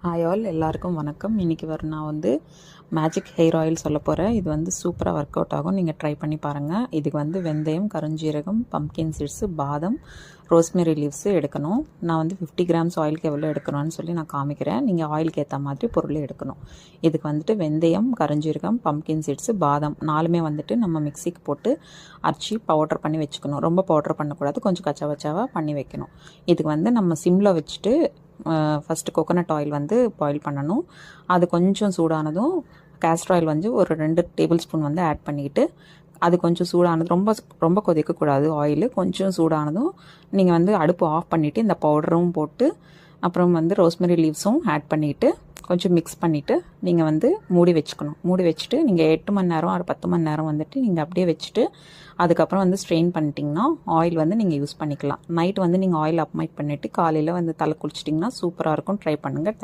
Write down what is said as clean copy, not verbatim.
Hi all, எல்லாருக்கும் வணக்கம். இன்றைக்கி நான் வந்து மேஜிக் ஹேர் ஆயில் சொல்ல போகிறேன். இது வந்து சூப்பராக ஒர்க் அவுட் ஆகும். நீங்கள் ட்ரை பண்ணி பாருங்கள். இதுக்கு வந்து வெந்தயம், கருஞ்சீரகம், பம்கின் சீட்ஸு, பாதம், ரோஸ்மெரி லீவ்ஸு எடுக்கணும். நான் வந்து 50 கிராம்ஸ் ஆயிலுக்கு எவ்வளோ எடுக்கணும்னு சொல்லி நான் காமிக்கிறேன். நீங்கள் ஆயிலுக்கு ஏற்ற மாதிரி பொருள் எடுக்கணும். இதுக்கு வந்துட்டு வெந்தயம், கருஞ்சீரகம், பம்கின் சீட்ஸு, பாதம் 4மே வந்துட்டு நம்ம மிக்சிக்கு போட்டு அரைச்சி பவுடர் பண்ணி வச்சுக்கணும். ரொம்ப பவுடர் பண்ணக்கூடாது, கொஞ்சம் கச்சா வச்சாவாக பண்ணி வைக்கணும். இதுக்கு வந்து நம்ம சிம்மில் வச்சுட்டு ஃபஸ்ட்டு கோகோனட் ஆயில் வந்து பாயில் பண்ணணும். அது கொஞ்சம் சூடானதும் கேஸ்டர் ஆயில் வந்து ஒரு 2 டேபிள் ஸ்பூன் வந்து ஆட் பண்ணிக்கிட்டு, அது கொஞ்சம் சூடானது ரொம்ப ரொம்ப கொதிக்கக்கூடாது. ஆயிலு கொஞ்சம் சூடானதும் நீங்கள் வந்து அடுப்பு ஆஃப் பண்ணிவிட்டு இந்த பவுடரும் போட்டு அப்புறம் வந்து ரோஸ்மெரி லீவ்ஸும் ஆட் பண்ணிவிட்டு கொஞ்சம் மிக்ஸ் பண்ணிவிட்டு நீங்கள் வந்து மூடி வச்சுக்கணும். மூடி வச்சுட்டு நீங்கள் 8 மணி நேரம் ஒரு 10 மணி நேரம் வந்துட்டு நீங்கள் அப்படியே வச்சுட்டு அதுக்கப்புறம் வந்து ஸ்ட்ரெயின் பண்ணிட்டீங்கன்னா ஆயில் வந்து நீங்கள் யூஸ் பண்ணிக்கலாம். நைட் வந்து நீங்கள் ஆயில் அப்மைட் பண்ணிவிட்டு காலையில் வந்து தலை குளிச்சிட்டிங்கன்னா சூப்பராக இருக்கும். ட்ரை பண்ணுங்கள்.